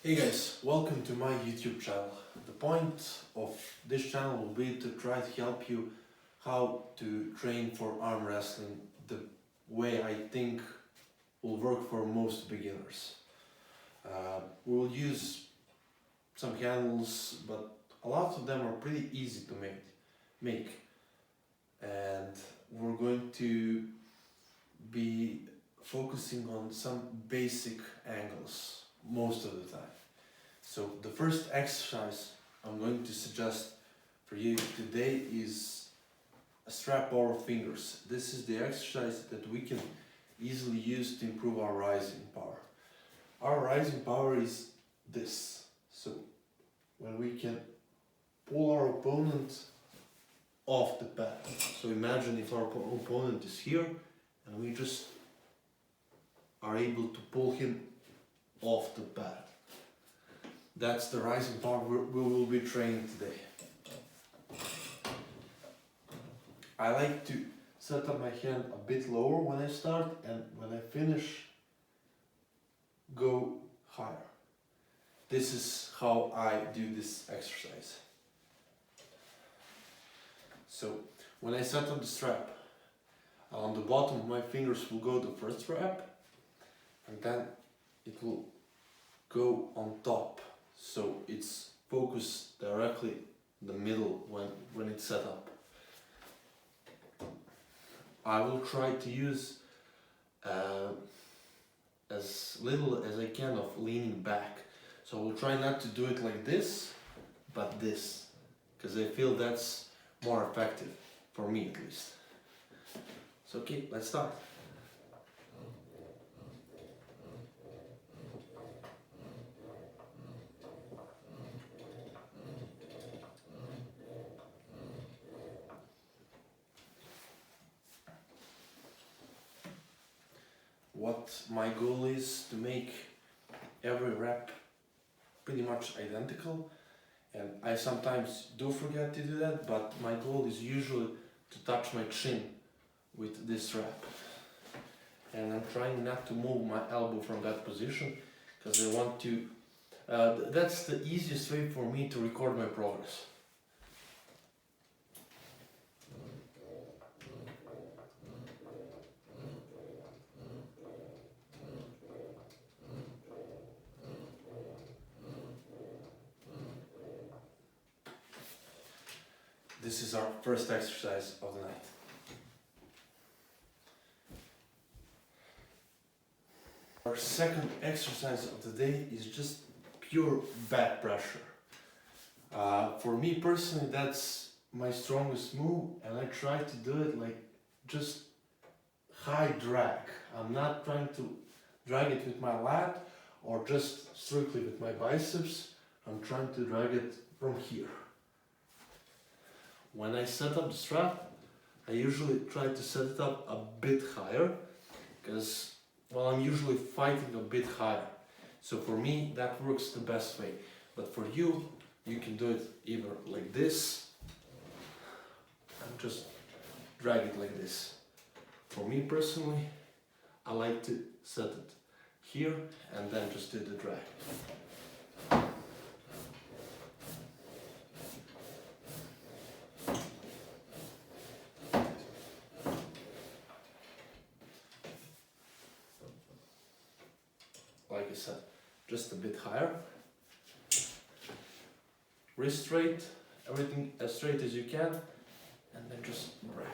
Hey guys, welcome to my YouTube channel. The point of this channel will be to try to help you how to train for arm wrestling the way I think will work for most beginners. We will use some handles, but a lot of them are pretty easy to make. And we're going to be focusing on some basic angles most of the time. So the first exercise I'm going to suggest for you today is a strap over fingers. This is the exercise that we can easily use to improve our rising power. Our rising power is this. So when we can pull our opponent off the pad. So imagine if our opponent is here and we just are able to pull him off the pad. That's the rising power we will be training today. I like to set up my hand a bit lower when I start, and when I finish, go higher. This is how I do this exercise. So when I set up the strap, on the bottom my fingers will go the first strap, and then it will go on top, so it's focused directly in the middle when it's set up. I will try to use as little as I can of leaning back, so I will try not to do it like this, but this, because I feel that's more effective, for me at least. So okay, let's start. What my goal is to make every rep pretty much identical, and I sometimes do forget to do that, but my goal is usually to touch my chin with this rep, and I'm trying not to move my elbow from that position because I want to that's the easiest way for me to record my progress. This is our first exercise of the night. Our second exercise of the day is just pure back pressure. For me personally, that's my strongest move, and I try to do it like just high drag. I'm not trying to drag it with my lat or just strictly with my biceps. I'm trying to drag it from here. When I set up the strap, I usually try to set it up a bit higher, because I'm usually fighting a bit higher. So for me, that works the best way. But for you, you can do it either like this, and just drag it like this. For me personally, I like to set it here and then just do the drag. Like I said, just a bit higher. Wrist straight, everything as straight as you can, and then just drag.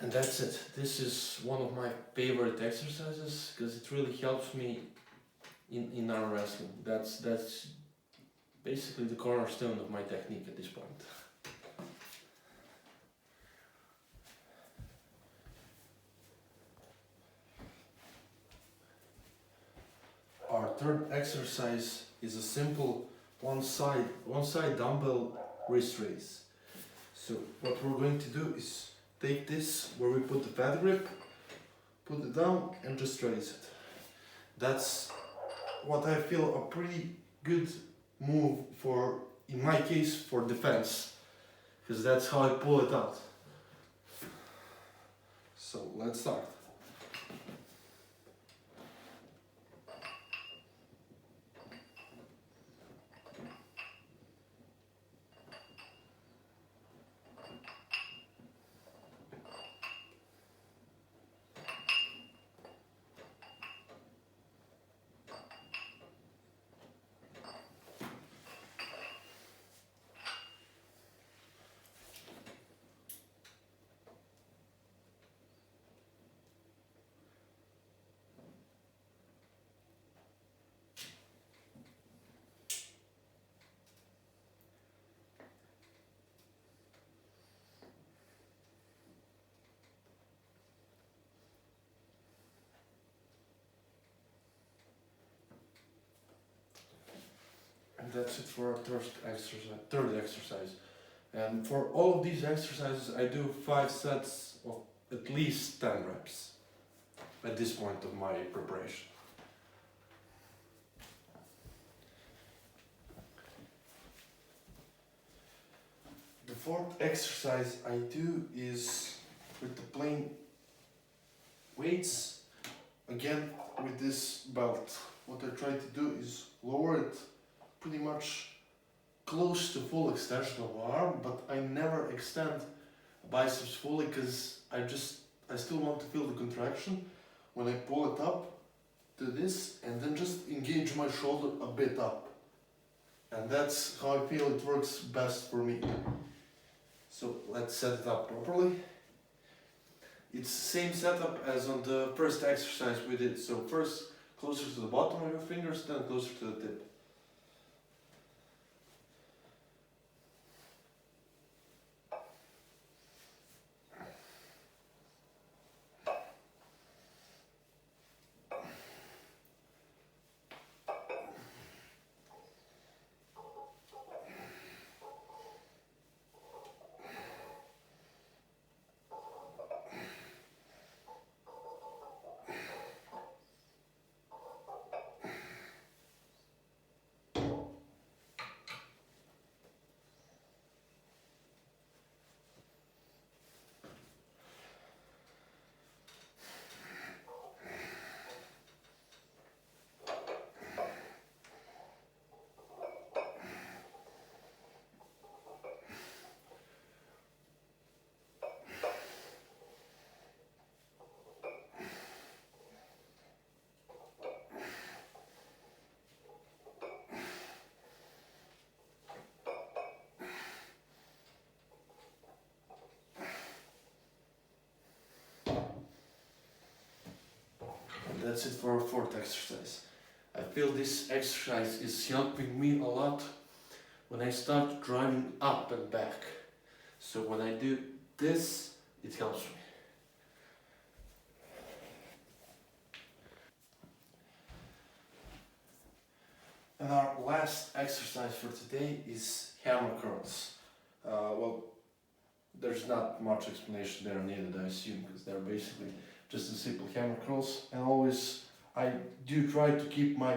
And that's it. This is one of my favorite exercises because it really helps me in arm wrestling. That's basically the cornerstone of my technique at this point. Our third exercise is a simple one side dumbbell wrist raise. So what we're going to do is take this where we put the pad grip, put it down and just raise it. That's what I feel a pretty good move for, in my case, for defense, because that's how I pull it out. So let's start. And that's it for our third exercise. And for all of these exercises, I do 5 sets of at least 10 reps at this point of my preparation. The fourth exercise I do is with the plain weights, again with this belt. What I try to do is lower it pretty much close to full extension of my arm, but I never extend biceps fully because I still want to feel the contraction when I pull it up to this and then just engage my shoulder a bit up. And that's how I feel it works best for me. So let's set it up properly. It's the same setup as on the first exercise we did. So first closer to the bottom of your fingers, then closer to the tip. That's it for our fourth exercise. I feel this exercise is helping me a lot when I start driving up and back. So when I do this, it helps me. And our last exercise for today is hammer curls. Well, there's not much explanation there needed, I assume, because they're basically just a simple hammer curls. And always I do try to keep my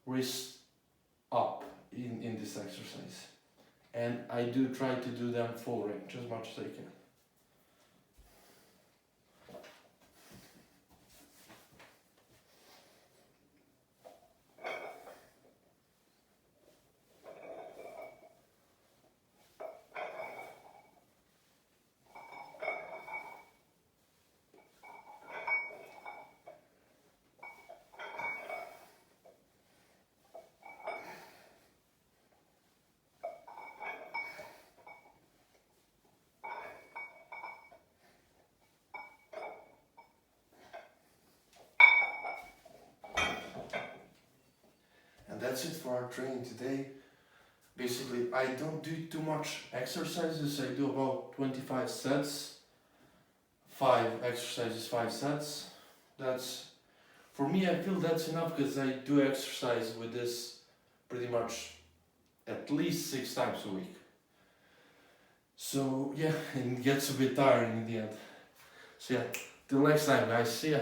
wrist up in this exercise. And I do try to do them full range as much as I can. That's it for our training today. Basically, I don't do too much exercises. I do about 25 sets, 5 exercises, 5 sets. That's, for me, I feel that's enough because I do exercise with this pretty much at least 6 times a week. So yeah, it gets a bit tiring in the end. So yeah, till next time guys, see ya.